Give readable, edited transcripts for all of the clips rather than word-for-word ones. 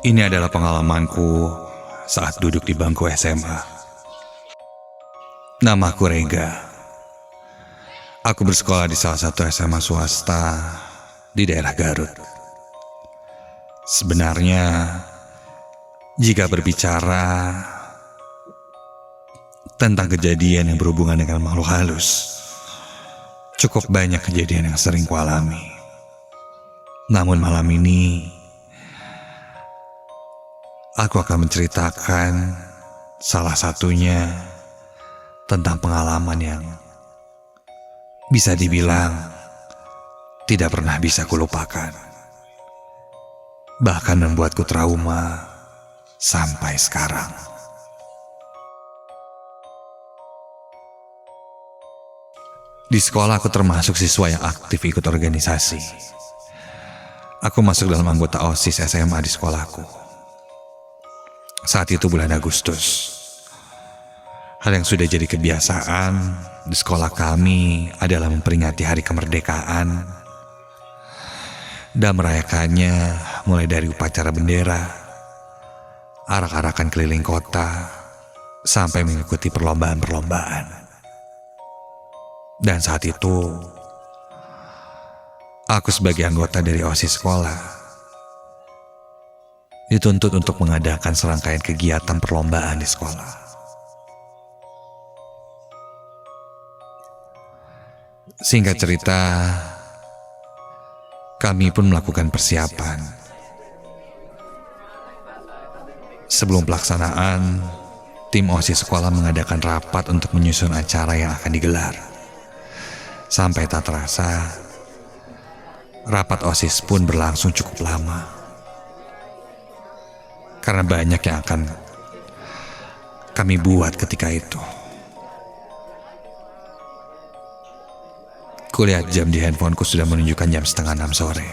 Ini adalah pengalamanku saat duduk di bangku SMA. Namaku Rega. Aku bersekolah di salah satu SMA swasta di daerah Garut. Sebenarnya, jika berbicara tentang kejadian yang berhubungan dengan makhluk halus, cukup banyak kejadian yang sering kualami. Namun malam ini, aku akan menceritakan salah satunya tentang pengalaman yang bisa dibilang tidak pernah bisa kulupakan. Bahkan membuatku trauma sampai sekarang. Di sekolah aku termasuk siswa yang aktif ikut organisasi. Aku masuk dalam anggota OSIS SMA di sekolahku. Saat itu bulan Agustus. Hal yang sudah jadi kebiasaan di sekolah kami adalah memperingati hari kemerdekaan dan merayakannya mulai dari upacara bendera, arak-arakan keliling kota, sampai mengikuti perlombaan-perlombaan. Dan saat itu, aku sebagai anggota dari OSIS sekolah dituntut untuk mengadakan serangkaian kegiatan perlombaan di sekolah. Singkat cerita, kami pun melakukan persiapan. Sebelum pelaksanaan, tim OSIS sekolah mengadakan rapat untuk menyusun acara yang akan digelar. Sampai tak terasa, rapat OSIS pun berlangsung cukup lama. Karena banyak yang akan kami buat ketika itu. Kulihat jam di handphoneku sudah menunjukkan jam 5:30 sore.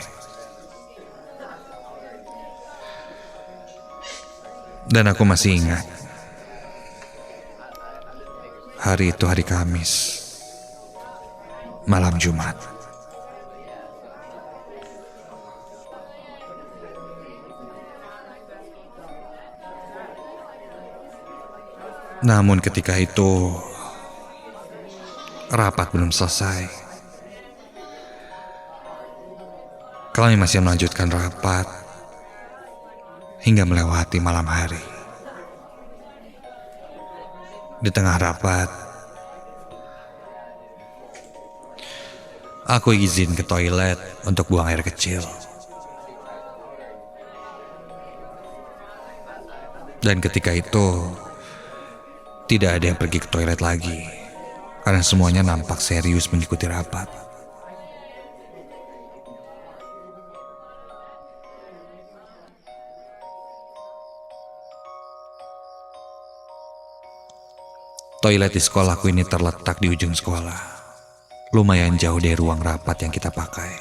Dan aku masih ingat, hari itu hari Kamis, malam Jumat. Namun ketika itu, rapat belum selesai. Kami masih melanjutkan rapat hingga melewati malam hari. Di tengah rapat, aku izin ke toilet untuk buang air kecil. Dan ketika itu, tidak ada yang pergi ke toilet lagi, karena semuanya nampak serius mengikuti rapat. Toilet di sekolahku ini terletak di ujung sekolah, lumayan jauh dari ruang rapat yang kita pakai.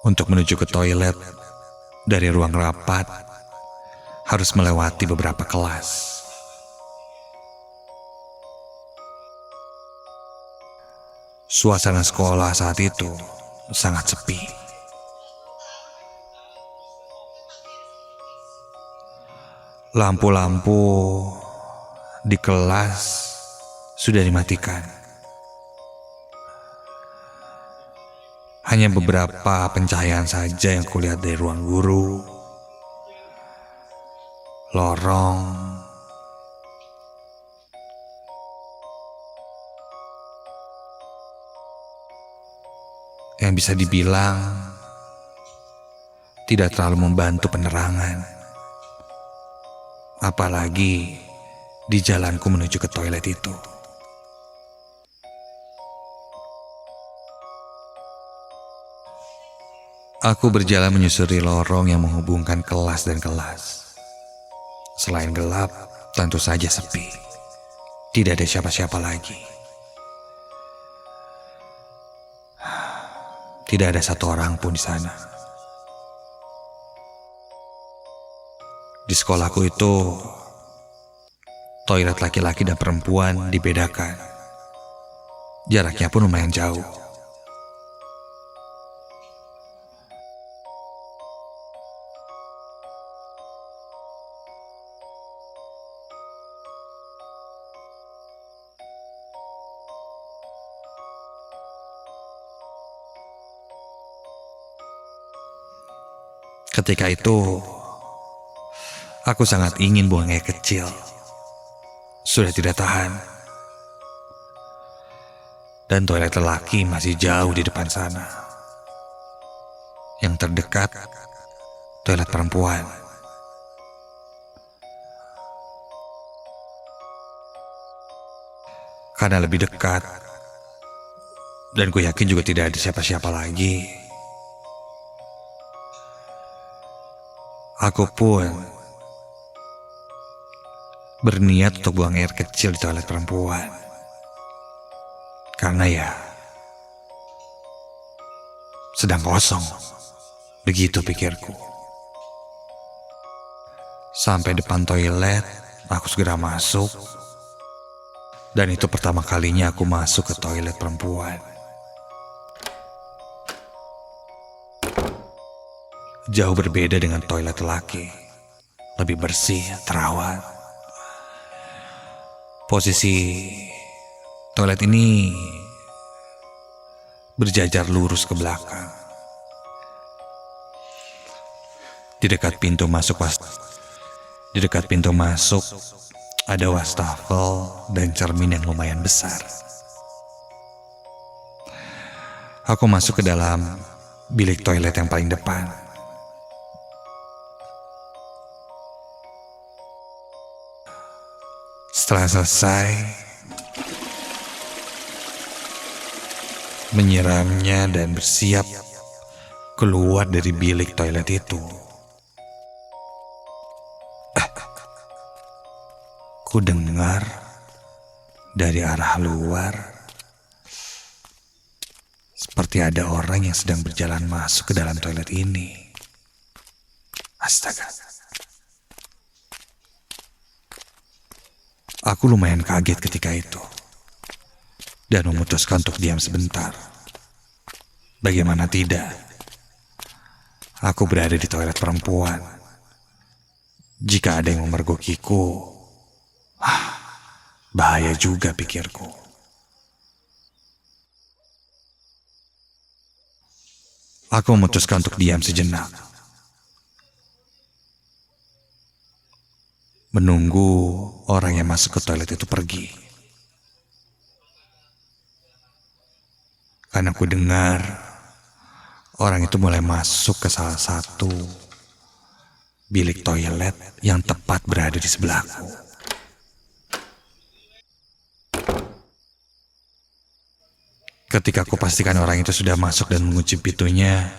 Untuk menuju ke toilet dari ruang rapat, harus melewati beberapa kelas. Suasana sekolah saat itu sangat sepi. Lampu-lampu di kelas sudah dimatikan. Hanya beberapa pencahayaan saja yang kulihat dari ruang guru, lorong, yang bisa dibilang tidak terlalu membantu penerangan. Apalagi di jalanku menuju ke toilet itu. Aku berjalan menyusuri lorong yang menghubungkan kelas dan kelas. Selain gelap, tentu saja sepi. Tidak ada siapa-siapa lagi. Tidak ada satu orang pun di sana. Di sekolahku itu, toilet laki-laki dan perempuan dibedakan. Jaraknya pun lumayan jauh. Ketika itu, aku sangat ingin buang air kecil. Sudah tidak tahan. Dan toilet lelaki masih jauh di depan sana. Yang terdekat, toilet perempuan. Karena lebih dekat, dan ku yakin juga tidak ada siapa-siapa lagi, aku pun berniat untuk buang air kecil di toilet perempuan. Karena ya, sedang kosong. Begitu pikirku. Sampai depan toilet, aku segera masuk. Dan itu pertama kalinya aku masuk ke toilet perempuan. Jauh berbeda dengan toilet laki. Lebih bersih, terawat. Posisi toilet ini berjajar lurus ke belakang. Di dekat pintu masuk ada wastafel dan cermin yang lumayan besar. Aku masuk ke dalam bilik toilet yang paling depan. Setelah selesai menyiramnya dan bersiap keluar dari bilik toilet itu, ku dengar dari arah luar seperti ada orang yang sedang berjalan masuk ke dalam toilet ini. Astaga. Aku lumayan kaget ketika itu dan memutuskan untuk diam sebentar. Bagaimana tidak? Aku berada di toilet perempuan. Jika ada yang memergokiku, bahaya juga, pikirku. Aku memutuskan untuk diam sejenak. Menunggu orang yang masuk ke toilet itu pergi. Karena aku dengar orang itu mulai masuk ke salah satu bilik toilet yang tepat berada di sebelahku. Ketika aku pastikan orang itu sudah masuk dan mengunci pintunya,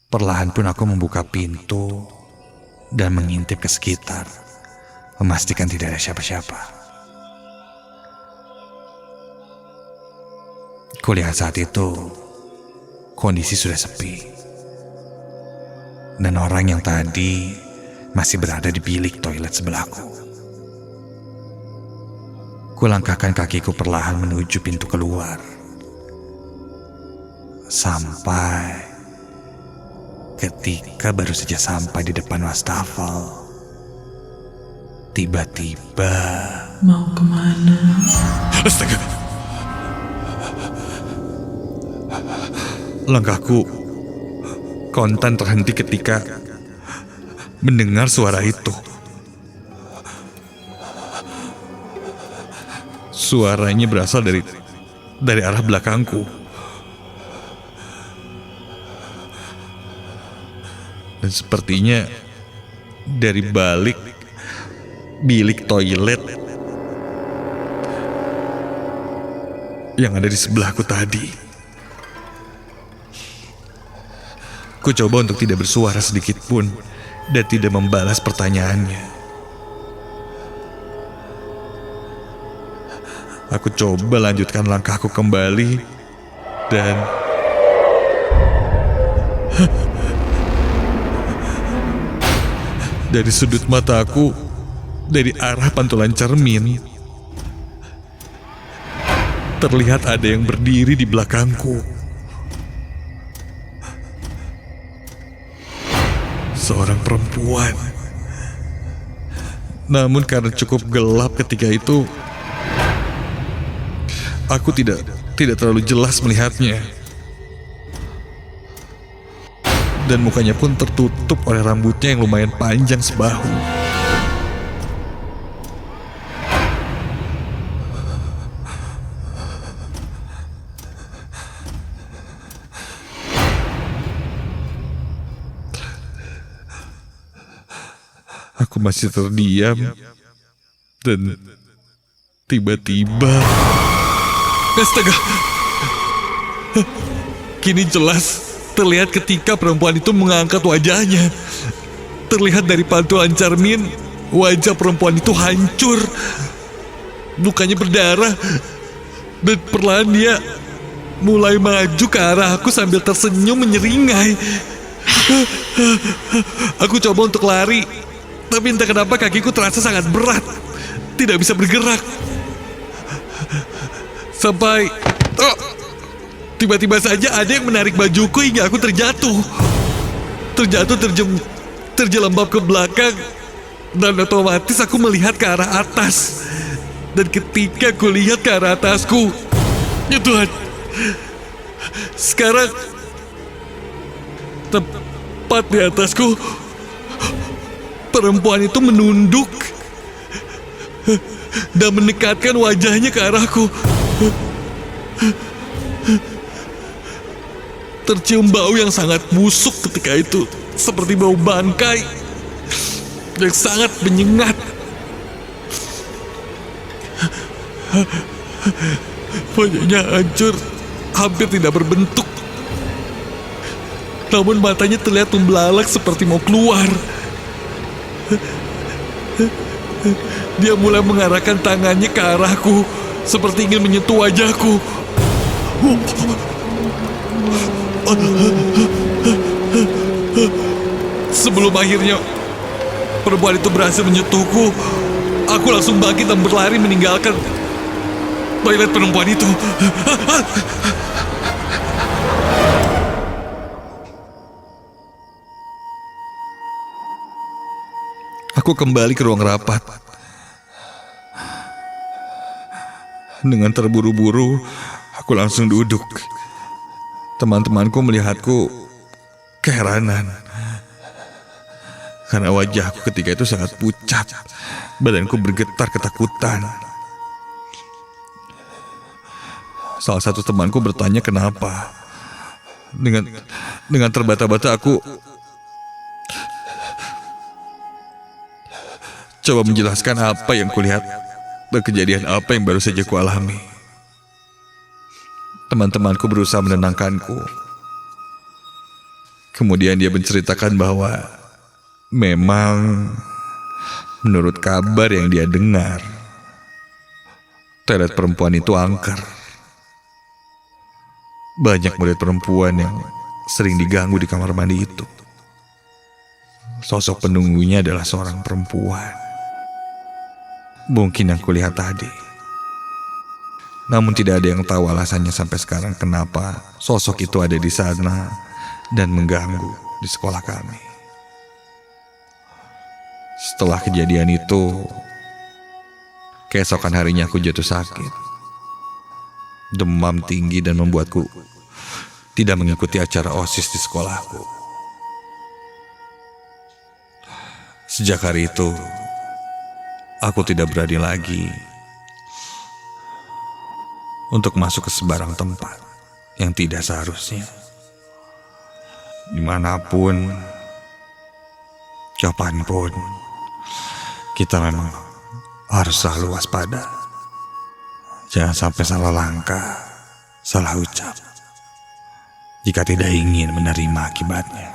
perlahan pun aku membuka pintu dan mengintip ke sekitar, memastikan tidak ada siapa-siapa. Kulihat saat itu, kondisi sudah sepi. Dan orang yang tadi masih berada di bilik toilet sebelahku. Kulangkahkan kakiku perlahan menuju pintu keluar. Sampai ketika baru saja sampai di depan wastafel, tiba-tiba... Mau kemana? Astaga! Langkahku kontan terhenti ketika mendengar suara itu. Suaranya berasal dari arah belakangku. Dan sepertinya dari balik bilik toilet yang ada di sebelahku tadi. Ku coba untuk tidak bersuara sedikit pun dan tidak membalas pertanyaannya. Aku coba lanjutkan langkahku kembali dan... Dari sudut mataku, dari arah pantulan cermin, terlihat ada yang berdiri di belakangku. Seorang perempuan. Namun karena cukup gelap ketika itu, aku tidak terlalu jelas melihatnya. dan mukanya pun tertutup oleh rambutnya yang lumayan panjang sebahu. Aku masih terdiam dan tiba-tiba, astaga, kini jelas terlihat ketika perempuan itu mengangkat wajahnya. Terlihat dari pantulan cermin, wajah perempuan itu hancur, mukanya berdarah, dan perlahan dia mulai maju ke arah aku sambil tersenyum menyeringai. Aku coba untuk lari, tapi entah kenapa kakiku terasa sangat berat, tidak bisa bergerak. Sampai tiba-tiba saja ada yang menarik bajuku hingga aku terjatuh. Terjelembab ke belakang, dan otomatis aku melihat ke arah atas. Dan ketika aku lihat ke arah atasku, ya Tuhan, sekarang tepat di atasku, perempuan itu menunduk dan mendekatkan wajahnya ke arahku. Tercium bau yang sangat busuk ketika itu, seperti bau bangkai yang sangat menyengat. Wajahnya hancur, hampir tidak berbentuk. Namun matanya terlihat membelalak seperti mau keluar. Dia mulai mengarahkan tangannya ke arahku, seperti ingin menyentuh wajahku. Sebelum akhirnya perempuan itu berhasil menyentuhku, aku langsung bangkit dan berlari meninggalkan toilet perempuan itu. Aku kembali ke ruang rapat. Dengan terburu-buru, aku langsung duduk. Teman-temanku melihatku keheranan, karena wajahku ketika itu sangat pucat. Badanku bergetar ketakutan. Salah satu temanku bertanya kenapa. Dengan terbata-bata aku coba menjelaskan apa yang kulihat dan kejadian apa yang baru saja kualami. Teman-temanku berusaha menenangkanku. Kemudian dia menceritakan bahwa memang menurut kabar yang dia dengar, toilet perempuan itu angker. Banyak murid perempuan yang sering diganggu di kamar mandi itu. Sosok penunggunya adalah seorang perempuan. Mungkin yang kulihat tadi. Namun tidak ada yang tahu alasannya sampai sekarang kenapa sosok itu ada di sana dan mengganggu di sekolah kami. Setelah kejadian itu, keesokan harinya aku jatuh sakit. Demam tinggi dan membuatku tidak mengikuti acara OSIS di sekolahku. Sejak hari itu, aku tidak berani lagi untuk masuk ke sebarang tempat yang tidak seharusnya. Dimanapun, kapanpun, kita memang harus selalu waspada. Jangan sampai salah langkah, salah ucap, jika tidak ingin menerima akibatnya.